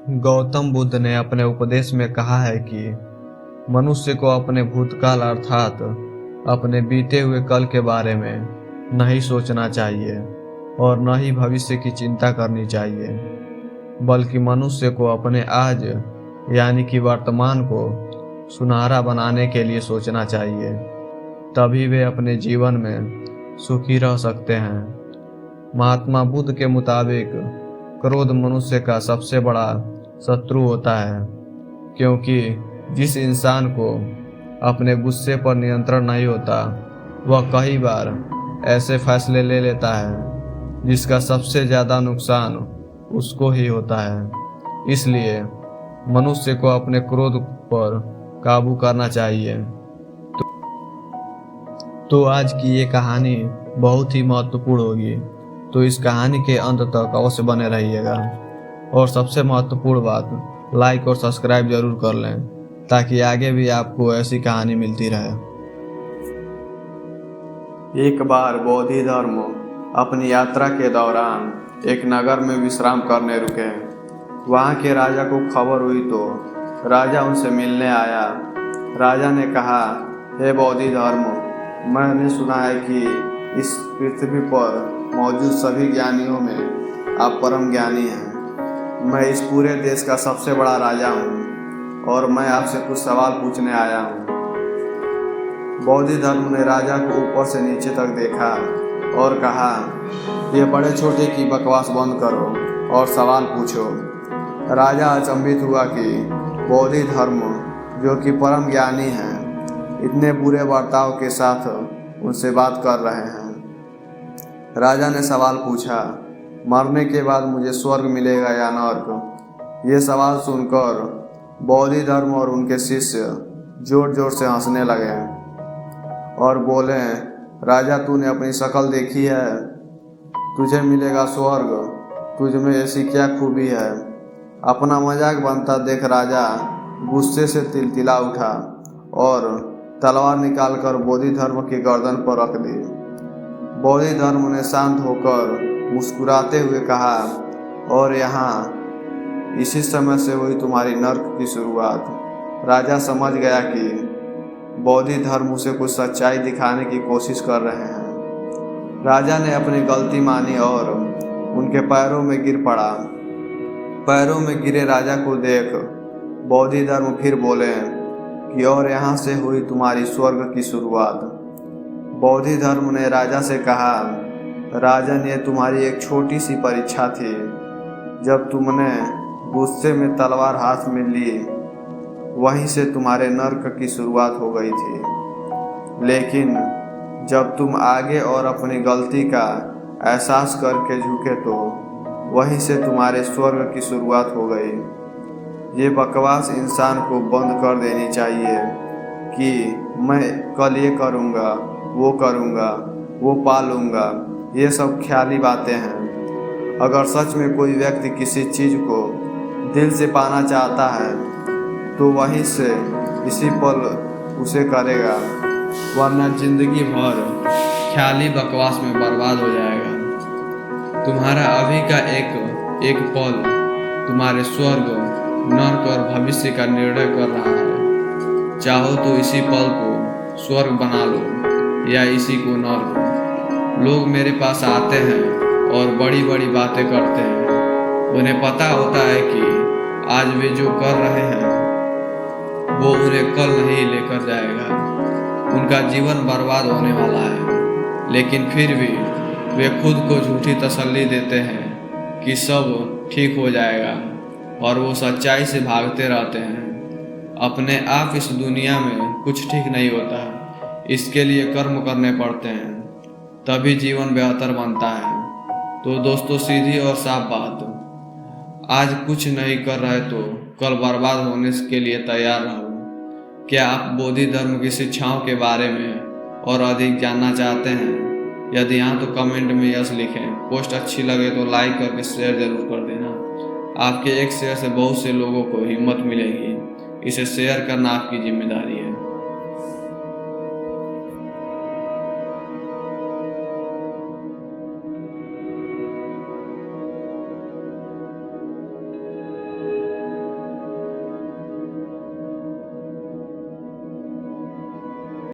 गौतम बुद्ध ने अपने उपदेश में कहा है कि मनुष्य को अपने भूतकाल अर्थात अपने बीते हुए कल के बारे में नहीं सोचना चाहिए और न ही भविष्य की चिंता करनी चाहिए, बल्कि मनुष्य को अपने आज यानी कि वर्तमान को सुनहरा बनाने के लिए सोचना चाहिए। तभी वे अपने जीवन में सुखी रह सकते हैं। महात्मा बुद्ध के मुताबिक क्रोध मनुष्य का सबसे बड़ा शत्रु होता है, क्योंकि जिस इंसान को अपने गुस्से पर नियंत्रण नहीं होता वह कई बार ऐसे फैसले ले लेता है जिसका सबसे ज़्यादा नुकसान उसको ही होता है। इसलिए मनुष्य को अपने क्रोध पर काबू करना चाहिए। तो आज की ये कहानी बहुत ही महत्वपूर्ण होगी, तो इस कहानी के अंत तक अवश्य बने रहिएगा। और सबसे महत्वपूर्ण बात, लाइक और सब्सक्राइब जरूर कर लें ताकि आगे भी आपको ऐसी कहानी मिलती रहे। एक बार बोधि धर्म अपनी यात्रा के दौरान एक नगर में विश्राम करने रुके। वहाँ के राजा को खबर हुई तो राजा उनसे मिलने आया। राजा ने कहा, हे बोधि धर्म, मैंने सुना है कि इस पृथ्वी पर मौजूद सभी ज्ञानियों में आप परम ज्ञानी हैं। मैं इस पूरे देश का सबसे बड़ा राजा हूँ और मैं आपसे कुछ सवाल पूछने आया हूँ। बोधि धर्म ने राजा को ऊपर से नीचे तक देखा और कहा, ये बड़े छोटे की बकवास बंद करो और सवाल पूछो। राजा अचंभित हुआ कि बोधि धर्म, जो कि परम ज्ञानी हैं, इतने बुरे बर्ताव के साथ उनसे बात कर रहे हैं। राजा ने सवाल पूछा, मरने के बाद मुझे स्वर्ग मिलेगा या नर्क? ये सवाल सुनकर बोधि धर्म और उनके शिष्य जोर जोर से हंसने लगे और बोले, राजा, तूने अपनी शक्ल देखी है? तुझे मिलेगा स्वर्ग? तुझ में ऐसी क्या खूबी है? अपना मजाक बनता देख राजा गुस्से से तिलतिला उठा और तलवार निकालकर बोधि धर्म की गर्दन पर रख दी। बोधि धर्म ने शांत होकर मुस्कुराते हुए कहा, और यहाँ इसी समय से हुई तुम्हारी नर्क की शुरुआत। राजा समझ गया कि बोधि धर्म उसे कुछ सच्चाई दिखाने की कोशिश कर रहे हैं। राजा ने अपनी गलती मानी और उनके पैरों में गिर पड़ा। पैरों में गिरे राजा को देख बोधि धर्म फिर बोले कि और यहाँ से हुई तुम्हारी स्वर्ग की शुरुआत। बोधि धर्म ने राजा से कहा, राजन, ये तुम्हारी एक छोटी सी परीक्षा थी। जब तुमने गुस्से में तलवार हाथ में ली, वहीं से तुम्हारे नर्क की शुरुआत हो गई थी। लेकिन जब तुम आगे और अपनी गलती का एहसास करके झुके तो वहीं से तुम्हारे स्वर्ग की शुरुआत हो गई। ये बकवास इंसान को बंद कर देनी चाहिए कि मैं कल ये करूँगा, वो पा लूँगा। ये सब ख्याली बातें हैं। अगर सच में कोई व्यक्ति किसी चीज़ को दिल से पाना चाहता है तो वहीं से इसी पल उसे करेगा, वरना जिंदगी भर ख्याली बकवास में बर्बाद हो जाएगा। तुम्हारा अभी का एक पल तुम्हारे स्वर्ग, नर्क और भविष्य का निर्णय कर रहा है। चाहो तो इसी पल को स्वर्ग बना लो या इसी को नर्क। लोग मेरे पास आते हैं और बड़ी बड़ी बातें करते हैं। उन्हें पता होता है कि आज वे जो कर रहे हैं वो उन्हें कल नहीं लेकर जाएगा। उनका जीवन बर्बाद होने वाला है, लेकिन फिर भी वे खुद को झूठी तसल्ली देते हैं कि सब ठीक हो जाएगा और वो सच्चाई से भागते रहते हैं। अपने आप इस दुनिया में कुछ ठीक नहीं होता, इसके लिए कर्म करने पड़ते हैं, तभी जीवन बेहतर बनता है। तो दोस्तों, सीधी और साफ बात, आज कुछ नहीं कर रहे तो कल बर्बाद होने के लिए तैयार रहो। क्या आप बोधि धर्म की शिक्षाओं के बारे में और अधिक जानना चाहते हैं? यदि हाँ, तो कमेंट में यस लिखें। पोस्ट अच्छी लगे तो लाइक करके शेयर जरूर कर देना। आपके एक शेयर से बहुत से लोगों को हिम्मत मिलेगी। इसे शेयर करना आपकी जिम्मेदारी है।